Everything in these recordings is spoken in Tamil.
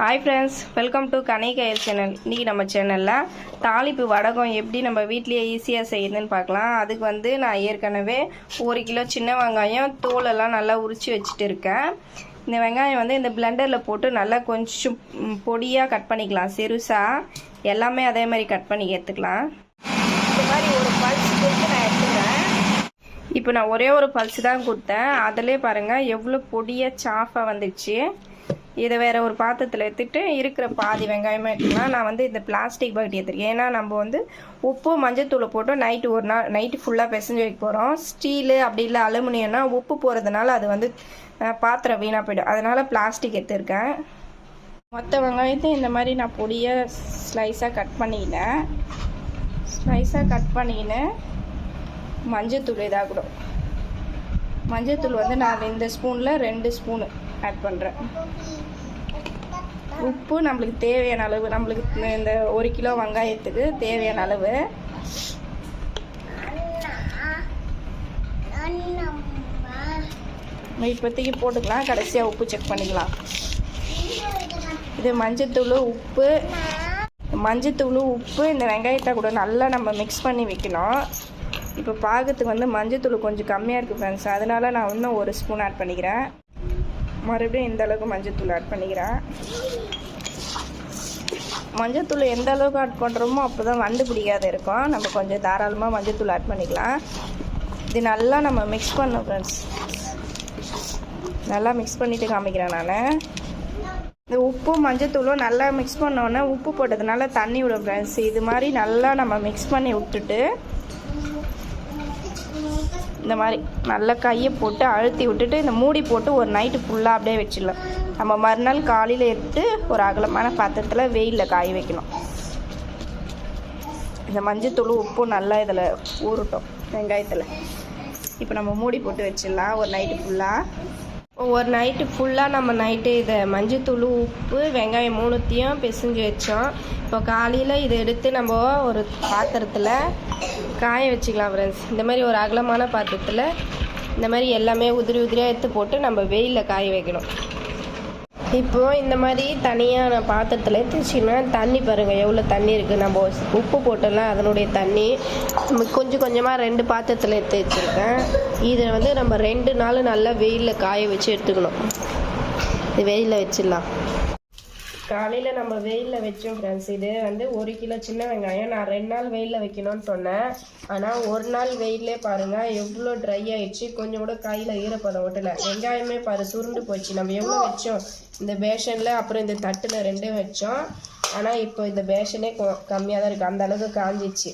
ஹாய் ஃப்ரெண்ட்ஸ், வெல்கம் டு கனிகையல் சேனல். இன்றைக்கி நம்ம சேனலில் தாளிப்பு வடகம் எப்படி நம்ம வீட்லேயே ஈஸியாக செய்யுதுன்னு பார்க்கலாம். அதுக்கு வந்து நான் ஏற்கனவே 1 கிலோ சின்ன வெங்காயம் தோலெல்லாம் நல்லா உரித்து வச்சுட்டு இருக்கேன். இந்த வெங்காயம் வந்து இந்த பிளெண்டரில் போட்டு நல்லா கொஞ்சம் பொடியாக கட் பண்ணிக்கலாம். சிறுசாக எல்லாமே அதே மாதிரி கட் பண்ணி எடுத்துக்கலாம். இந்த மாதிரி ஒரு பல்ஸ் கொடுத்து நான் எடுத்துக்கிறேன். இப்போ நான் ஒரே ஒரு பல்ஸ் தான் கொடுத்தேன். அதிலே பாருங்கள் எவ்வளோ பொடியாக சாஃபாக வந்துடுச்சு. இதை வேறு ஒரு பாத்திரத்தில் எடுத்துகிட்டு இருக்கிற பாதி வெங்காயமாக எடுத்துக்கலாம். நான் வந்து இந்த பிளாஸ்டிக் பக்கெட் எடுத்துருக்கேன். ஏன்னா நம்ம வந்து உப்பு மஞ்சத்தூளை போட்டு நைட்டு ஃபுல்லாக பிசைஞ்சு வைக்க போகிறோம். ஸ்டீலு அப்படி இல்லை அலுமினியம்னா உப்பு போகிறதுனால அது வந்து பாத்திரம் வீணாக போய்டும். அதனால் பிளாஸ்டிக் எடுத்துருக்கேன். மொத்த வெங்காயத்தை இந்த மாதிரி நான் பொடியாக ஸ்லைஸாக கட் பண்ணிக்கினேன். மஞ்சத்தூள் இதாகக்கூடும். மஞ்சத்தூள் வந்து நான் இந்த ஸ்பூனில் 2 ஸ்பூனு ஆட் பண்ணுறேன். உப்பு நம்மளுக்கு தேவையான அளவு, நம்மளுக்கு இந்த 1 கிலோ வெங்காயத்துக்கு தேவையான அளவு. இப்போதைக்கு போட்டுக்கலாம், கடைசியாக உப்பு செக் பண்ணிக்கலாம். இது மஞ்சத்தூள் உப்பு இந்த வெங்காயத்தை கூட நல்லா நம்ம மிக்ஸ் பண்ணி வைக்கணும். இப்போ பாகத்துக்கு வந்து மஞ்சத்தூள் கொஞ்சம் கம்மியாக இருக்குது ஃப்ரெண்ட்ஸ், அதனால நான் இன்னும் 1 ஸ்பூன் ஆட் பண்ணிக்கிறேன். மறுபடியும் இந்த அளவுக்கு மஞ்சத்தூள் ஆட் பண்ணிக்கிறேன். மஞ்சத்தூள் எந்த அளவுக்கு ஆட் பண்ணுறோமோ அப்போ தான் வண்டு பிடிக்காத இருக்கும். நம்ம கொஞ்சம் தாராளமாக மஞ்சத்தூள் ஆட் பண்ணிக்கலாம். இது நல்லா நம்ம மிக்ஸ் பண்ணோம் ஃப்ரெண்ட்ஸ். நல்லா மிக்ஸ் பண்ணிவிட்டு காமிக்கிறேன் நான். இந்த உப்பும் மஞ்சத்தூளும் நல்லா மிக்ஸ் பண்ணோன்னே உப்பு போட்டதுனால தண்ணி விடும் ஃப்ரெண்ட்ஸ். இது மாதிரி நல்லா நம்ம மிக்ஸ் பண்ணி விட்டுட்டு இந்த மாதிரி நல்லா கையை போட்டு அழுத்தி விட்டுட்டு இந்த மூடி போட்டு ஒரு நைட்டு ஃபுல்லாக அப்படியே வச்சிடலாம். நம்ம மறுநாள் காலையில் எடுத்து ஒரு அகலமான பாத்திரத்தில் வெயிலில் காய வைக்கணும். இந்த மஞ்சத்தூள் உப்பும் நல்லா இதில் ஊறட்டும் வெங்காயத்தில். இப்போ நம்ம மூடி போட்டு வச்சிடலாம் ஒரு நைட்டு ஃபுல்லாக. நம்ம நைட்டு இதை மஞ்சத்தூள் உப்பு வெங்காயம் 3த்தையும் பிசைஞ்சு வச்சோம். இப்போ காலையில் இதை எடுத்து நம்ம ஒரு பாத்திரத்தில் காய வச்சுக்கலாம் ஃப்ரெண்ட்ஸ். இந்த மாதிரி ஒரு அகலமான பாத்திரத்தில் இந்த மாதிரி எல்லாமே உதிரியாக எடுத்து போட்டு நம்ம வெயிலில் காய வைக்கணும். இப்போது இந்த மாதிரி தனியாக நான் பாத்திரத்தில் எடுத்து வச்சிங்கன்னா தண்ணி பாருங்கள் எவ்வளோ தண்ணி இருக்குது. நம்ம உப்பு போட்டோம்லாம் அதனுடைய தண்ணி நம்ம கொஞ்சம் கொஞ்சமாக 2 பாத்திரத்தில் எடுத்து வச்சுருக்கேன். இதை வந்து நம்ம 2 நாள் நல்லா வெயிலில் காய வச்சு எடுத்துக்கணும். இது வெயிலில் வச்சிடலாம். காலையில் நம்ம வெயிலில் வச்சோம் ஃப்ரெண்ட்ஸ். இது வந்து 1 கிலோ சின்ன வெங்காயம் நான் 2 நாள் வெயிலில் வைக்கணும்னு சொன்னேன். ஆனால் 1 நாள் வெயிலே பாருங்கள் எவ்வளோ ட்ரை ஆகிடுச்சு. கொஞ்சம் கூட கையில் ஈரப்பதம் ஓட்டலை. வெங்காயமே சுருண்டு போச்சு. நம்ம எவ்வளோ வச்சோம் இந்த பேஷனில், அப்புறம் இந்த தட்டில் 2 வச்சோம். ஆனால் இப்போ இந்த பேஷனே கம்மியாக தான் இருக்குது. அந்த அளவுக்கு காஞ்சிச்சு.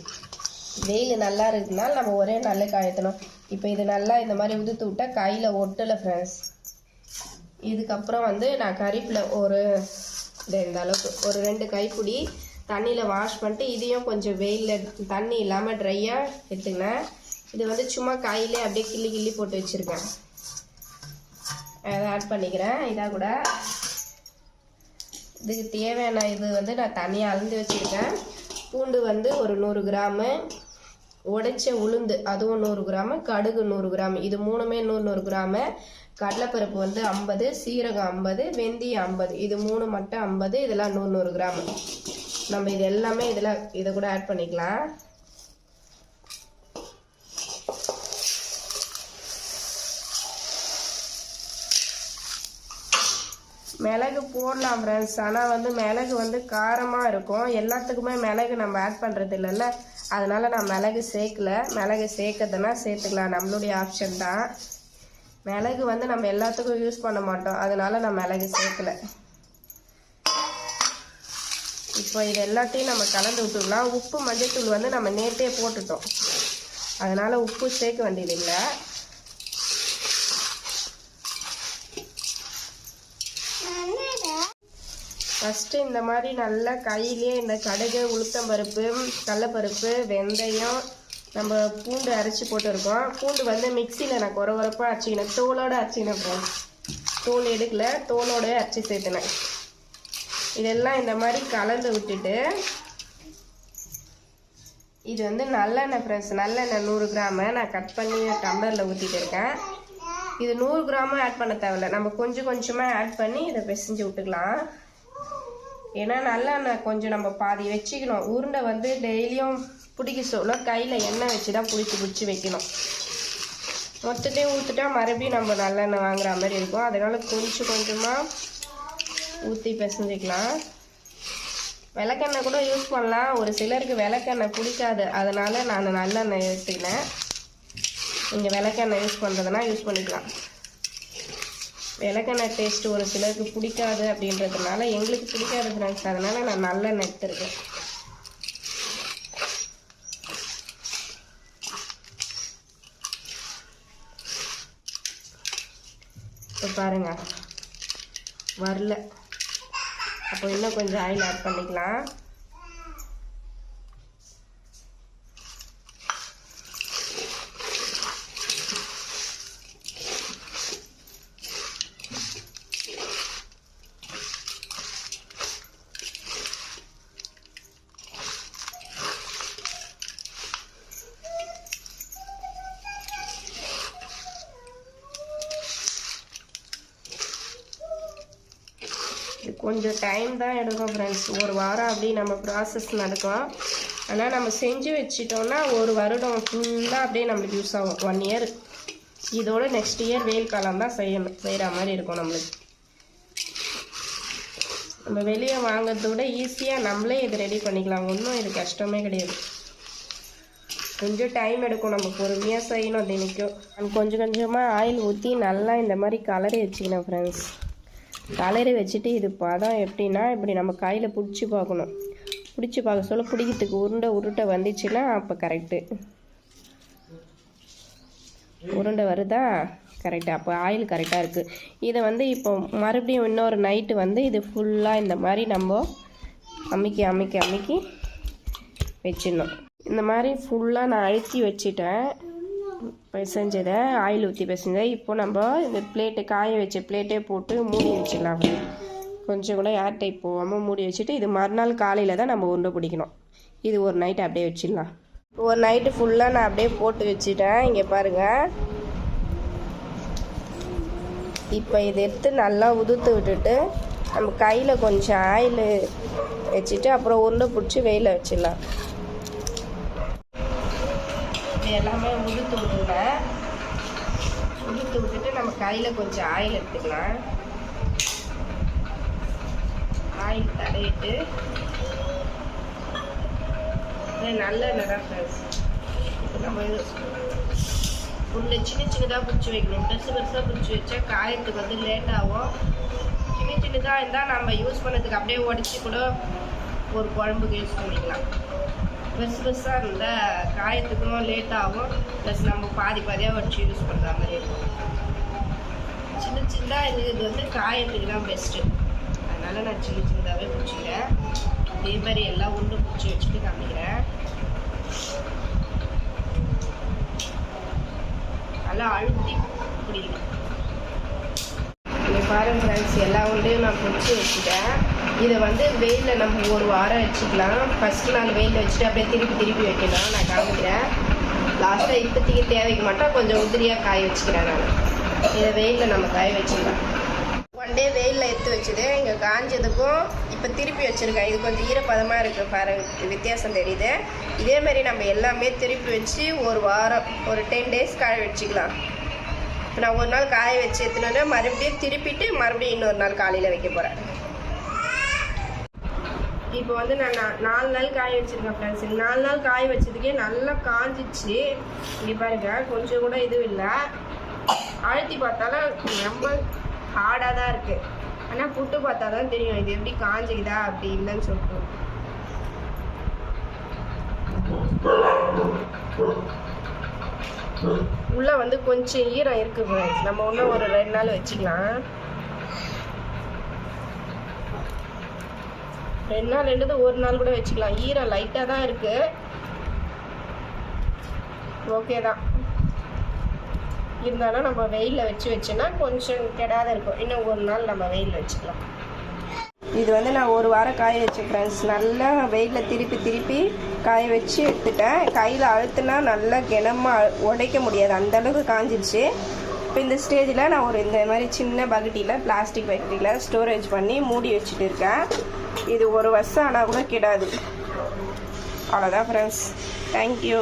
வெயில் நல்லா இருக்குதுனால நம்ம ஒரே நாளில் காயத்தணும். இப்போ இது நல்லா இந்த மாதிரி உதுத்து விட்டால் கையில் ஒட்டலை ஃப்ரெண்ட்ஸ். இதுக்கப்புறம் வந்து நான் கறிப்பில் இந்த அளவுக்கு ஒரு 2 கைப்பிடி தண்ணியில் வாஷ் பண்ணிட்டு இதையும் கொஞ்சம் வெயிலில் தண்ணி இல்லாமல் ட்ரையாக எடுத்துக்கினேன். இது வந்து சும்மா காயிலே அப்படியே கிள்ளி போட்டு வச்சுருக்கேன். அதை ஆட் பண்ணிக்கிறேன். இதாக கூட இதுக்கு தேவையான இது வந்து நான் தனியாக அளந்து வச்சுருக்கேன். பூண்டு வந்து ஒரு 100 கிராமு, உடைச்ச உளுந்து அதுவும் 100 கிராமு, கடுகு 100 கிராமு, இது 3மே 100 கிராமு, கடலைப்பருப்பு வந்து 50, சீரகம் 50, வெந்தயம் 50, இது 3 மட்டும் 50, இதெல்லாம் 100 கிராமு. நம்ம இது எல்லாமே இதை கூட ஆட் பண்ணிக்கலாம். மிளகு போடலாம் ஃப்ரெண்ட்ஸ். ஆனால் வந்து மிளகு வந்து காரமாக இருக்கும். எல்லாத்துக்குமே மிளகு நம்ம ஆட் பண்ணுறது இல்லைல்ல, அதனால் நான் மிளகு சேர்க்கல. மிளகு சேர்க்கறதுனா சேர்த்துக்கலாம், நம்மளுடைய ஆப்ஷன் தான். மிளகு வந்து நம்ம எல்லாத்துக்கும் யூஸ் பண்ண மாட்டோம், அதனால் நான் மிளகு சேர்க்கலை. இப்போ இது எல்லாத்தையும் நம்ம கலந்து விட்டுக்கலாம். உப்பு மஞ்சத்தூள் வந்து நம்ம நேற்றே போட்டுட்டோம், அதனால் உப்பு சேர்க்க வேண்டியதில்லை. ஃபஸ்ட்டு இந்த மாதிரி நல்லா கையிலே இந்த கடுகு, உளுத்தம்பருப்பு, கடலைப்பருப்பு, வெந்தயம், நம்ம பூண்டு அரைச்சி போட்டுருக்கோம். பூண்டு வந்து மிக்சியில் நான் குறப்பாக அரைச்சிக்கினேன். தோலோடு அரைச்சிக்கினேன். தோல் எடுக்கலை, தோலோடு அரைச்சி சேர்த்துனேன். இதெல்லாம் இந்த மாதிரி கலந்து விட்டுட்டு இது வந்து நல்லெண்ணெய் ஃப்ரெண்ட்ஸ். நல்லெண்ணெய் 100 கிராமு நான் கட் பண்ணி டம்ளரில் ஊற்றிட்டு இருக்கேன். இது 100 கிராமும் ஆட் பண்ண தேவையில்லை, நம்ம கொஞ்சம் கொஞ்சமாக ஆட் பண்ணி இதை பிசைஞ்சு விட்டுக்கலாம். ஏன்னா நல்லெண்ணெய் கொஞ்சம் நம்ம பாதி வச்சுக்கணும். உருண்டை வந்து டெய்லியும் பிடிக்க சொல்ல கையில் எண்ணெய் வச்சு தான் பிடிச்சி வைக்கணும். மொத்தத்தையும் ஊற்றிட்டா மறுபடியும் நம்ம நல்லெண்ணெய் வாங்குற மாதிரி இருக்கும். அதனால கொஞ்சம் கொஞ்சமாக ஊற்றி பிசைஞ்சிக்கலாம். விளக்கெண்ணெய் கூட யூஸ் பண்ணலாம். ஒரு சிலருக்கு விளக்கெண்ணெய் பிடிக்காது, அதனால் நான் நல்லெண்ணெய் எடுத்துக்கினேன். நீங்கள் விளக்கெண்ணெய் யூஸ் பண்ணுறதுனா யூஸ் பண்ணிக்கலாம். விளக்கெண்ணெய் டேஸ்ட்டு ஒரு சிலருக்கு பிடிக்காது அப்படின்றதுனால எங்களுக்கு பிடிக்காது ஃப்ரெண்ட்ஸ், அதனால் நான் நல்லெண்ணெய் எடுத்துருக்கேன். இப்போ பாருங்கள் வரல, அப்போ இன்னும் கொஞ்சம் ஆயில் ஆட் பண்ணிக்கலாம். கொஞ்சம் டைம் தான் எடுக்கும் ஃப்ரெண்ட்ஸ். ஒரு வாரம் அப்படி நம்ம ப்ராசஸ் நடக்கும். ஆனால் நம்ம செஞ்சு வச்சிட்டோம்னா ஒரு வருடம் ஃபுல்லாக அப்படியே நம்மளுக்கு யூஸ் ஆகும். 1 இயர். இதோட நெக்ஸ்ட் இயர் வெயில் காலம் தான் செய்கிற மாதிரி இருக்கும். நம்மளுக்கு நம்ம வெளியே வாங்கிறத விட ஈஸியாக நம்மளே இது ரெடி பண்ணிக்கலாம். ஒன்றும் இது கஷ்டமே கிடையாது. கொஞ்சம் டைம் எடுக்கும், நம்ம பொறுமையாக செய்யணும். தினைக்கும் கொஞ்சம் கொஞ்சமாக ஆயில் ஊற்றி நல்லா இந்த மாதிரி கலரி வச்சுக்கணும் ஃப்ரெண்ட்ஸ். கலரி வச்சுட்டு இது பதம் எப்படின்னா இப்படி நம்ம கையில் பிடிச்சி பார்க்கணும். பிடிச்சி பார்க்க சொல்ல பிடிக்கிறதுக்கு உருண்டை வந்துச்சுன்னா அப்போ கரெக்டு. உருண்டை வருதா கரெக்டாக, அப்போ ஆயில் கரெக்டாக இருக்குது. இதை வந்து இப்போ மறுபடியும் இன்னொரு நைட்டு வந்து இது ஃபுல்லாக இந்த மாதிரி நம்ம அமுக்கி வச்சிடணும். இந்த மாதிரி ஃபுல்லாக நான் அழுத்தி வச்சிட்டேன். பிசைஞ்சதை ஆயில் ஊற்றி பிசைஞ்சதை இப்போ நம்ம இந்த பிளேட்டு காய வச்ச பிளேட்டே போட்டு மூடி வச்சிடலாம். கொஞ்சம் கூட ஏர் டைப் போகாமல் மூடி வச்சுட்டு இது மறுநாள் காலையில் தான் நம்ம உருண்டை பிடிக்கணும். இது ஒரு நைட்டு அப்படியே வச்சிடலாம். ஒரு நைட்டு ஃபுல்லாக நான் அப்படியே போட்டு வச்சுட்டேன். இங்கே பாருங்கள். இப்போ இதை எடுத்து நல்லா உதுத்து விட்டுட்டு நம்ம கையில் கொஞ்சம் ஆயில் வச்சுட்டு அப்புறம் உருண்டை பிடிச்சி வெயில வச்சிடலாம். எல்லாமே உதுத்து விட்டுட்டு நம்ம கையில் கொஞ்சம் ஆயில் எடுத்துக்கலாம். ஆயில் தடவிட்டு நல்லெண்ணெய் தான் ஃப்ரெண்ட்ஸ். இப்போ நம்ம உள்ள சின்னதாக பிடிச்சி வைக்கணும். பெருசாக பிடிச்சி வச்சா காயத்துக்கு வந்து லேட் ஆகும். சின்னதாக இருந்தால் நம்ம யூஸ் பண்ணதுக்கு அப்படியே உடச்சி கூட ஒரு குழம்புக்கு யூஸ் பண்ணிக்கலாம். பெருசாக இருந்தால் காயத்துக்கும் லேட் ஆகும். ப்ளஸ் நம்ம பாதியாக வச்சு யூஸ் பண்ணுற மாதிரி இருக்கும். சின்னதாக இது வந்து காயத்துக்கு தான் பெஸ்ட்டு. அதனால் நான் சின்னதாகவே பிடிச்சிக்கிறேன். அதே மாதிரி எல்லாம் உருண்டை பிடிச்சி வச்சுட்டு காமிக்கிறேன். நல்லா அழுத்தி பிடிக்கணும். பாருங்க ஃப்ரெண்ட்ஸ், எல்லா உருண்டையும் நான் பிடிச்சி வச்சுட்டேன். இதை வந்து வெயிலில் நம்ம ஒரு வாரம் வச்சுக்கலாம். ஃபஸ்ட் நாள் வெயிலில் வச்சுட்டு அப்படியே திருப்பி வைக்கலாம். நான் காமிக்கிறேன். லாஸ்ட்டாக இப்போதைக்கு தேவைக்கு மட்டும் கொஞ்சம் உதிரியாக காய வச்சுக்கிறேன். நான் இதை வெயிலில் நம்ம காய வச்சுக்கலாம். 1 டே வெயிலில் எடுத்து வச்சுது. இங்கே காஞ்சதுக்கும் இப்போ திருப்பி வச்சுருக்கேன். இது கொஞ்சம் ஈரப்பதமாக இருக்குது பாருங்க, வித்தியாசம் தெரியுது. இதேமாரி நம்ம எல்லாமே திருப்பி வச்சு ஒரு வாரம் ஒரு 10 டேஸ் காய வச்சுக்கலாம். இப்போ நான் ஒரு நாள் காய வச்சு எடுத்துனோன்னா மறுபடியும் திருப்பிட்டு மறுபடியும் இன்னொரு நாள் காலையில் வைக்க போகிறேன். இப்போ வந்து நான் 4 நாள் காய வச்சுருக்கேன் ஃப்ரெண்ட்ஸ். 4 நாள் காய வச்சதுக்கே நல்லா காஞ்சிச்சு. இங்கே பாருங்க, கொஞ்சம் கூட இதுவும் இல்லை. அழுத்தி பார்த்தாலும் ரொம்ப ஹார்டாக தான் இருக்குது. ஆனால் புட்டு பார்த்தா தான் தெரியும் இது எப்படி காஞ்சிக்குதா அப்படி இல்லைன்னு சொல்லிட்டு. உள்ளே வந்து கொஞ்சம் ஈரம் இருக்குது ஃப்ரெண்ட்ஸ். நம்ம இன்னும் ஒரு 2 நாள் வச்சுக்கலாம். 2 நாள் ரெண்டு ஒரு நாள் கூட வச்சுக்கலாம். ஈரம் லைட்டாக தான் இருக்குது. ஓகே தான். இருந்தாலும் நம்ம வெயிலில் வச்சோன்னா கொஞ்சம் கெடாத இருக்கும். இன்னும் ஒரு நாள் நம்ம வெயிலில் வச்சுக்கலாம். இது வந்து நான் ஒரு வாரம் காய வச்சேன் ஃப்ரெண்ட்ஸ். நல்லா வெயிலில் திருப்பி காய வச்சு எடுத்துட்டேன். கையில் அழுத்துனா நல்லா கிணமாக உடைக்க முடியாது, அந்தளவுக்கு காஞ்சிடுச்சு. இப்போ இந்த ஸ்டேஜில் நான் இந்த மாதிரி சின்ன பக்கெட்டியில் பிளாஸ்டிக் பக்கெட்டியில் ஸ்டோரேஜ் பண்ணி மூடி வச்சுட்டு இருக்கேன். இது ஒரு வருஷம் ஆனால் கூட கெடாது. அவ்வளோதான் ஃப்ரெண்ட்ஸ். தேங்க்யூ.